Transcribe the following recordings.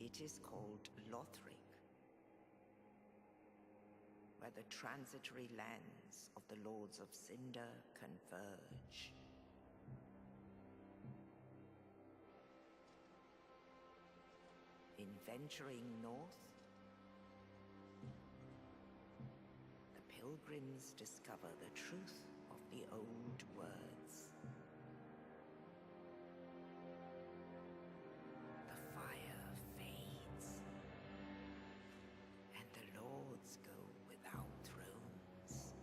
It is called Lothric, where the transitory lands of the Lords of Cinder converge. In venturing north, the pilgrims discover the truth of the old words. The fire fades, and the lords go without thrones.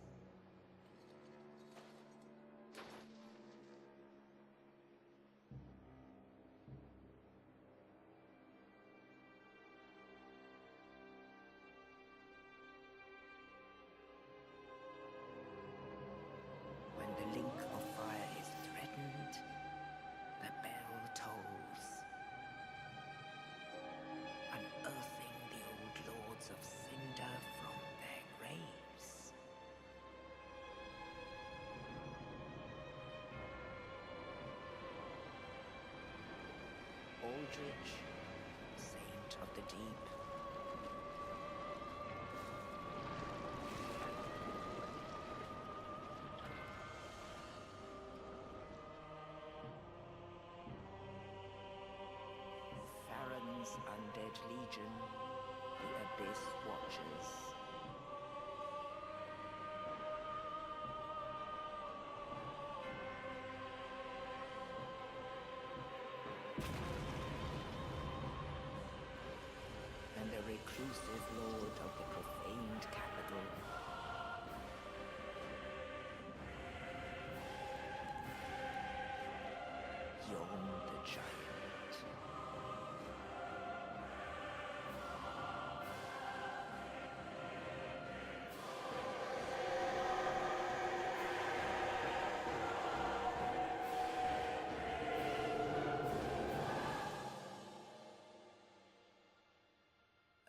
When the link of fire is threatened, the bell tolls, unearthing the old lords of Cinder from their graves. Aldrich, saint of the deep, Farron's undead legion, the Abyss Watchers. And the reclusive lord of the profaned capital. Yon the giant.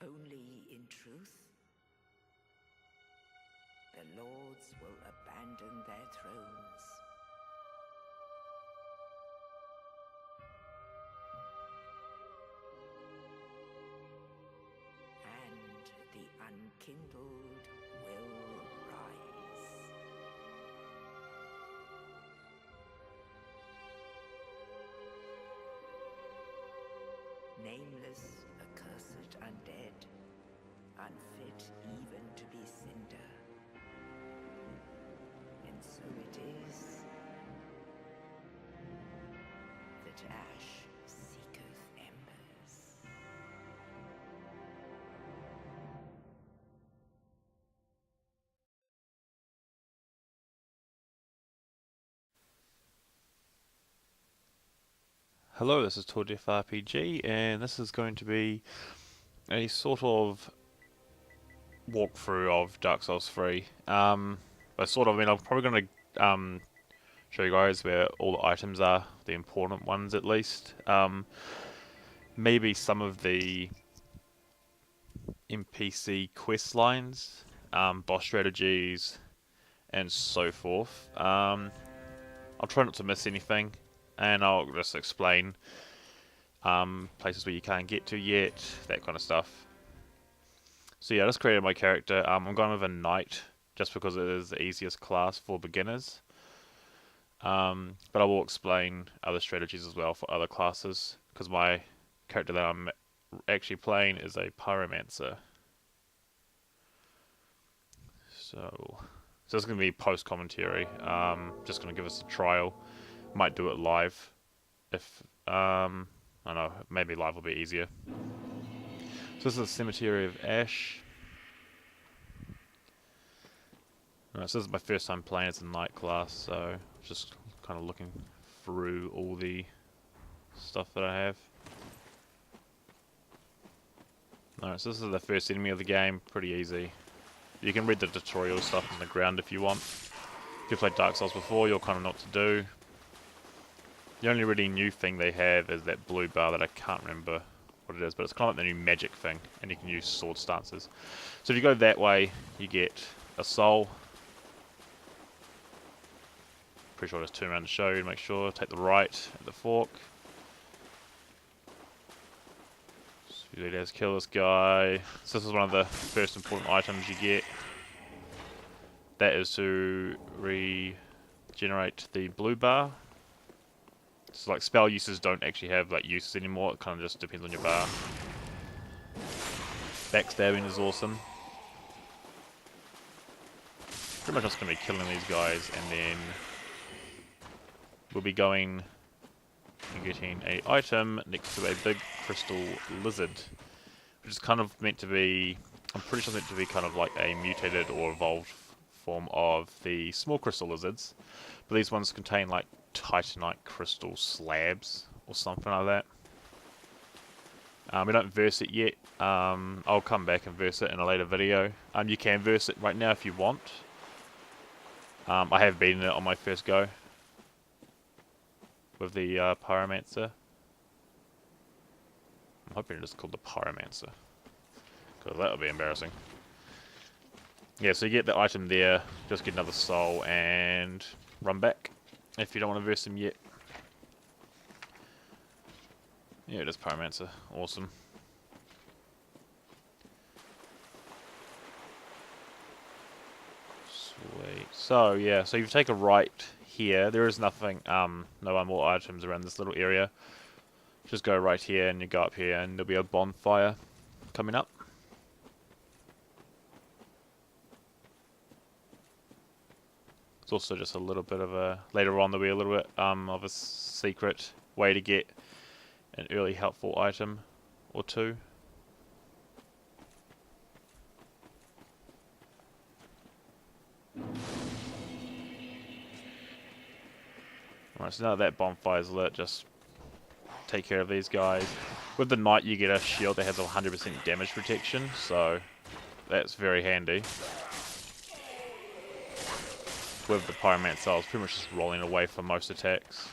Only in truth, the lords will abandon their thrones. And the unkindled will rise. Nameless, accursed undead, unfit even to be cinder. And so it is that ash seeketh embers. Hello, this is Tordiff RPG, and this is going to be a sort of walkthrough of Dark Souls 3. I'm probably going to show you guys where all the items are, the important ones at least. Maybe some of the NPC quest lines, boss strategies, and so forth. I'll try not to miss anything, and I'll just explain places where you can't get to yet, that kind of stuff. So yeah, I just created my character. I'm going with a knight, just because it is the easiest class for beginners. But I will explain other strategies as well for other classes, because my character that I'm actually playing is a Pyromancer. So it's going to be post-commentary. Just going to give us a trial. Might do it live. If, I don't know, maybe live will be easier. So this is the Cemetery of Ash. Alright, so this is my first time playing as a knight class, so just kind of looking through all the stuff that I have. Alright, so this is the first enemy of the game, pretty easy. You can read the tutorial stuff on the ground if you want. If you've played Dark Souls before, you'll kind of know what to do. The only really new thing they have is that blue bar that I can't remember what it is, but it's kind of like the new magic thing, and you can use sword stances. So if you go that way, you get a soul. Pretty sure I'll just turn around to show you to make sure. Take the right at the fork. Usually does kill this guy. So this is one of the first important items you get. That is to regenerate the blue bar. So like spell uses don't actually have like uses anymore, it kind of just depends on your bar. Backstabbing is awesome. Pretty much just going to be killing these guys, and then we'll be going and getting a item next to a big crystal lizard, which is kind of meant to be, I'm pretty sure it's meant to be kind of like a mutated or evolved form of the small crystal lizards, but these ones contain like titanite crystal slabs or something like that. We don't verse it yet. I'll come back and verse it in a later video. You can verse it right now if you want. I have beaten it on my first go with the Pyromancer. I'm hoping it is called the Pyromancer, because that would be embarrassing. Yeah, so you get the item there, just get another soul and run back if you don't want to verse him yet. Yeah, it is Pyromancer. Awesome. Sweet. So yeah, so you take a right here. There is nothing, no more items around this little area. Just go right here and you go up here and there'll be a bonfire coming up. It's also just a little bit of a, later on there'll be a little bit of a secret way to get an early helpful item or two. Alright, so now that bonfire's lit, just take care of these guys. With the knight you get a shield that has 100% damage protection, so that's very handy. With the Pyromancer, I was pretty much just rolling away from most attacks.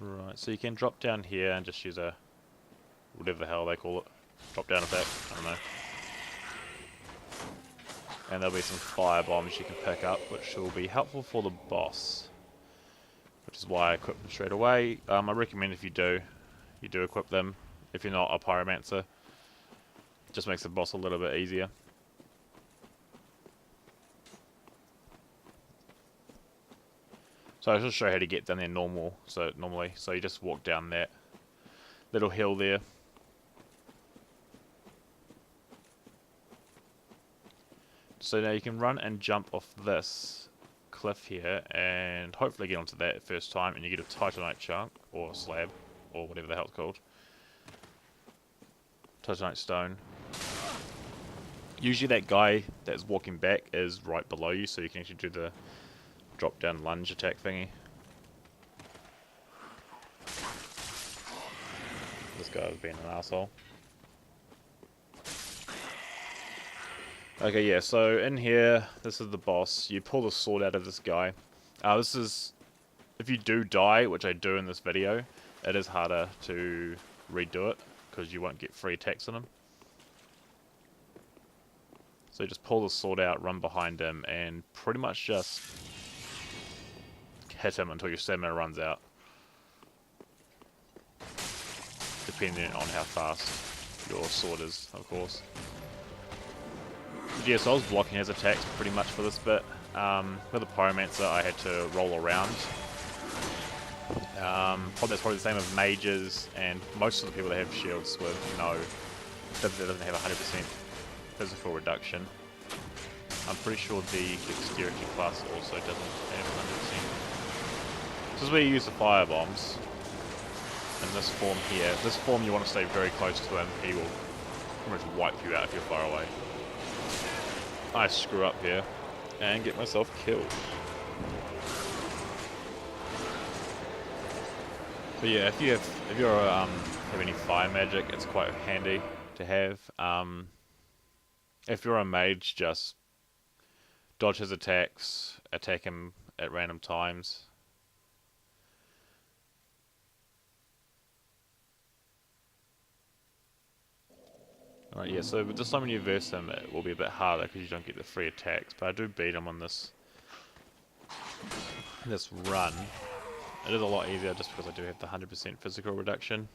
Right, so you can drop down here and just use a, whatever the hell they call it, drop down attack, I don't know. And there'll be some fire bombs you can pick up, which will be helpful for the boss. Which is why I equip them straight away. I recommend if you do equip them, if you're not a Pyromancer. It just makes the boss a little bit easier. So I'll just show you how to get down there normally. So you just walk down that little hill there. So now you can run and jump off this cliff here and hopefully get onto that first time, and you get a titanite chunk or slab or whatever the hell it's called. Titanite stone. Usually that guy that's walking back is right below you, so you can actually do the drop down lunge attack thingy. This guy was being an asshole. Okay, yeah, so in here, this is the boss. You pull the sword out of this guy. This is, if you do die, which I do in this video, it is harder to redo it, because you won't get free attacks on him. So you just pull the sword out, run behind him, and pretty much just hit him until your stamina runs out. Depending on how fast your sword is, of course. But yeah, so I was blocking his attacks pretty much for this bit. With the Pyromancer, I had to roll around. That's probably the same with mages and most of the people that have shields with that doesn't have 100% physical reduction. I'm pretty sure the dexterity class also doesn't have 100%. This is where you use the fire bombs. In this form here. This form you want to stay very close to him. He will pretty much wipe you out if you're far away. I screw up here and get myself killed. But yeah, if you have any fire magic, it's quite handy to have. If you're a mage, just dodge his attacks, attack him at random times. Alright, yeah, so this time when you verse him, it will be a bit harder because you don't get the free attacks, but I do beat him on this run. It is a lot easier just because I do have the 100% physical reduction.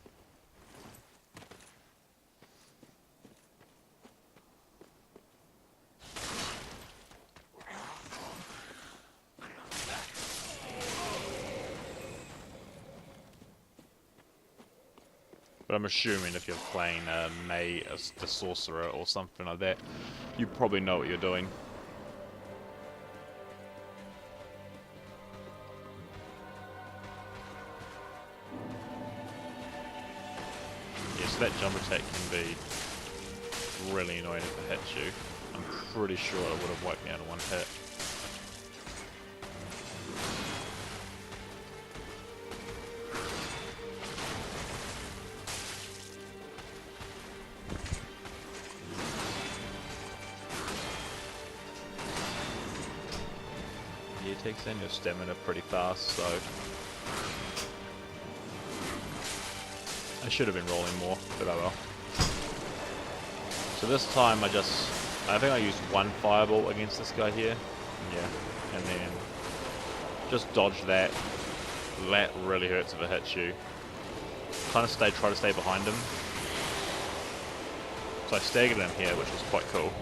But I'm assuming if you're playing the Sorcerer or something like that, you probably know what you're doing. Yeah, so that jump attack can be really annoying if it hits you. I'm pretty sure it would have wiped me out in one hit. Yeah, it takes in your stamina pretty fast, so I should have been rolling more, but oh well. So this time I think I used one fireball against this guy here. Yeah, and then just dodge that. That really hurts if it hits you. Try to stay behind him. So I staggered him here, which was quite cool.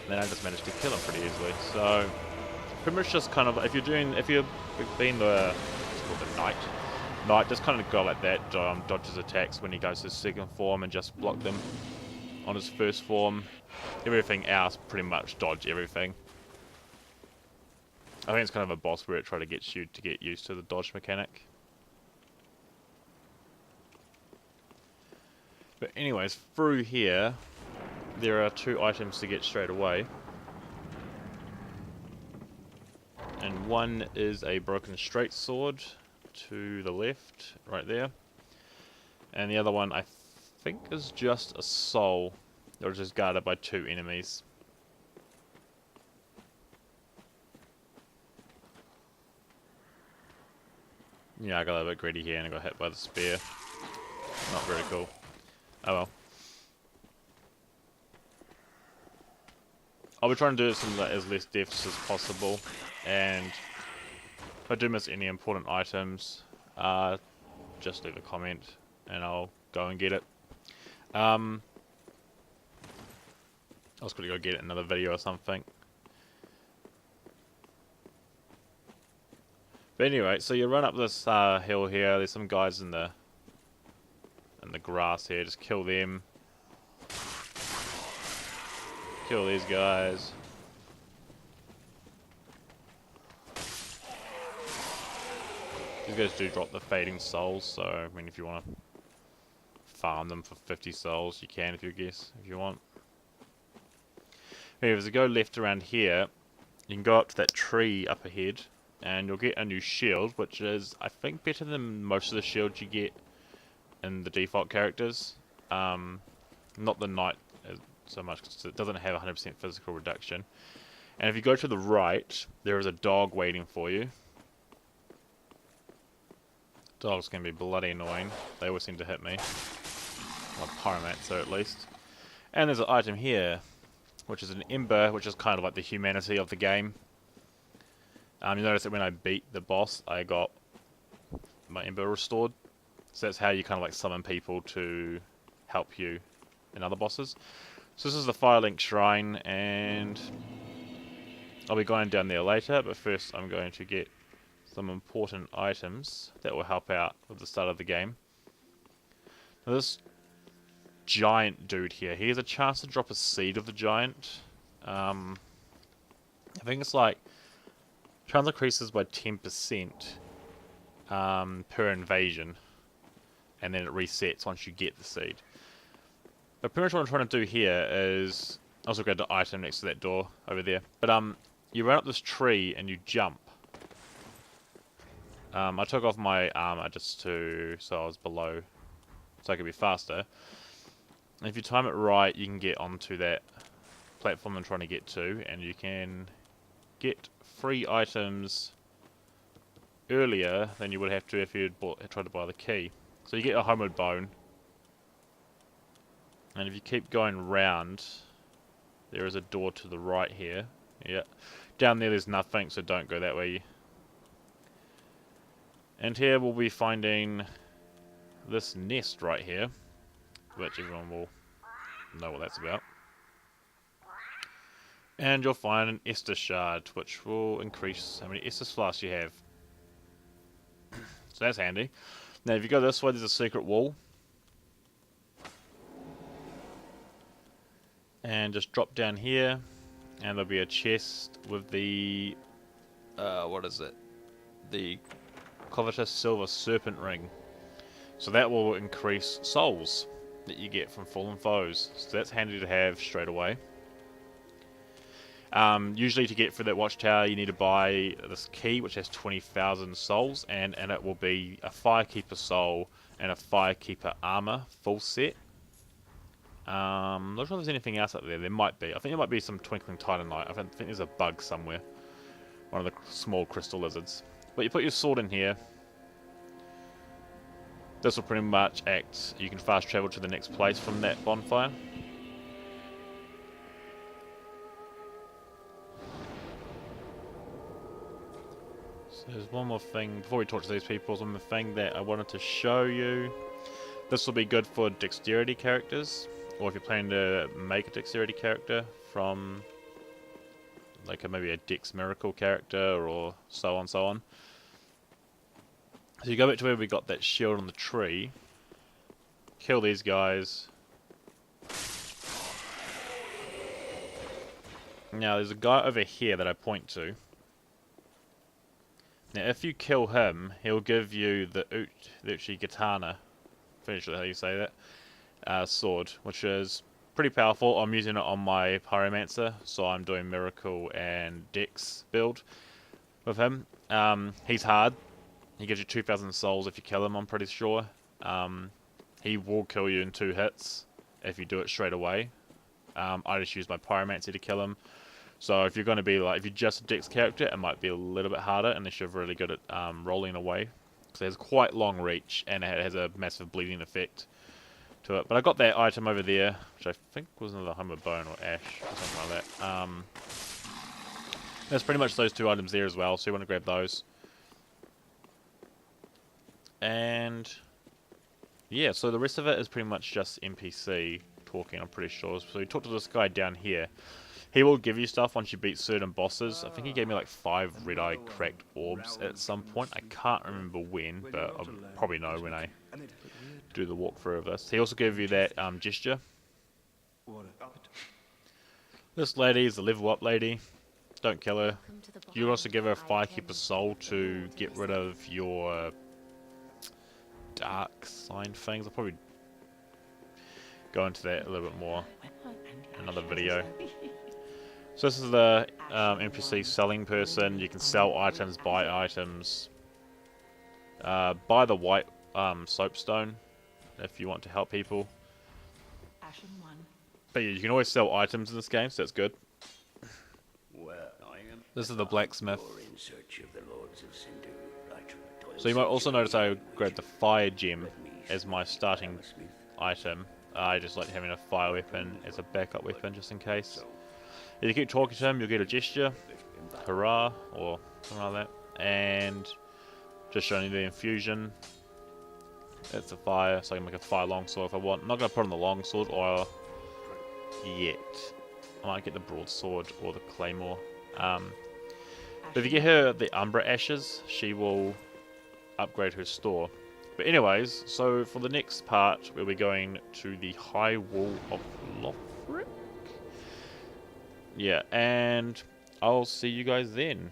And then I just managed to kill him pretty easily. So pretty much just kind of, if you've been the knight, just kind of go like that, dodges attacks when he goes to his second form and just block them on his first form. Everything else, pretty much dodge everything. I think it's kind of a boss where it tries to get you to get used to the dodge mechanic. But anyways, through here, there are 2 items to get straight away. And one is a broken straight sword to the left, right there. And the other one, I think, is just a soul that was just guarded by 2 enemies. Yeah, I got a bit greedy here and I got hit by the spear. Not very cool. Oh well. I'll be trying to do some as less deaths as possible, and if I do miss any important items, just leave a comment and I'll go and get it. I was going to go get it in another video or something. But anyway, so you run up this hill here. There's some guys in the grass here. Just kill them. Kill these guys. These guys do drop the fading souls, so I mean, if you want to farm them for 50 souls, you can if you want. Anyway, if you go left around here, you can go up to that tree up ahead, and you'll get a new shield, which is, I think, better than most of the shields you get in the default characters. Not the knight so much, because it doesn't have 100% physical reduction. And if you go to the right, there is a dog waiting for you. Dogs can be bloody annoying. They always seem to hit me. Or Pyromancer at least. And there's an item here, which is an ember, which is kind of like the humanity of the game. You notice that when I beat the boss, I got my ember restored. So that's how you kind of like summon people to help you in other bosses. So this is the Firelink Shrine, and I'll be going down there later, but first I'm going to get some important items that will help out with the start of the game. Now this giant dude here, he has a chance to drop a seed of the giant. I think it's like, chance increases by 10% per invasion, and then it resets once you get the seed. But pretty much what I'm trying to do here is, I also got the item next to that door over there, but you run up this tree and you jump. I took off my armor just so I was below, so I could be faster. And if you time it right, you can get onto that platform I'm trying to get to, and you can get free items earlier than you would have to if you'd tried to buy the key. So you get a homeward bone. And if you keep going round, there is a door to the right here. Yeah. Down there's nothing, so don't go that way. And here we'll be finding this nest right here, which everyone will know what that's about. And you'll find an Estus shard, which will increase how many Estus Flasks you have. So that's handy. Now if you go this way, there's a secret wall. And just drop down here, and there'll be a chest with the, what is it? The covetous silver serpent ring. So that will increase souls that you get from fallen foes. So that's handy to have straight away. Usually to get through that watchtower, you need to buy this key, which has 20,000 souls, and it will be a Firekeeper soul and a Firekeeper armor full set. Not sure if there's anything else up there. There might be. I think there might be some Twinkling Titanite. I think there's a bug somewhere. One of the small crystal lizards. But you put your sword in here. This will pretty much act. You can fast travel to the next place from that bonfire. So there's one more thing. Before we talk to these people, there's one more thing that I wanted to show you. This will be good for dexterity characters. Or if you're planning to make a dexterity character from like maybe a Dex Miracle character or so on. So you go back to where we got that shield on the tree, kill these guys. Now there's a guy over here that I point to. Now if you kill him, he'll give you the Uchi Katana, finish how you say that. Sword, which is pretty powerful. I'm using it on my Pyromancer, so I'm doing Miracle and Dex build with him. He's hard. He gives you 2,000 souls if you kill him, I'm pretty sure. He will kill you in 2 hits if you do it straight away. I just use my Pyromancer to kill him. So if you're going to be like, if you're just a Dex character, it might be a little bit harder unless you're really good at rolling away. So it has quite long reach and it has a massive bleeding effect to it. But I got that item over there, which I think was another Hummer Bone or Ash or something like that. There's pretty much those 2 items there as well, so you want to grab those. And yeah, so the rest of it is pretty much just NPC talking, I'm pretty sure. So you talk to this guy down here. He will give you stuff once you beat certain bosses. I think he gave me like 5 red-eye cracked orbs at some point. I can't remember when, but I'll probably know when I do the walkthrough of this. He also gave you that gesture. This lady is the level up lady. Don't kill her. You also give her a Firekeeper soul to get rid of your dark sign things. I'll probably go into that a little bit more in another video. So this is the NPC selling person. You can sell items, buy items. Buy the white soapstone if you want to help people. But yeah, you can always sell items in this game, so that's good. This is the blacksmith. So you might also notice I grabbed the fire gem as my starting item. I just like having a fire weapon as a backup weapon just in case. If you keep talking to him, you'll get a gesture, hurrah, or something like that, and just showing you the infusion. It's a fire, so I can make a fire longsword if I want. I'm not going to put on the longsword or yet. I might get the broadsword or the claymore. But if you get her the Umbra Ashes, she will upgrade her store. But anyways, so for the next part, we'll be going to the High Wall of Lothric. Yeah, and I'll see you guys then.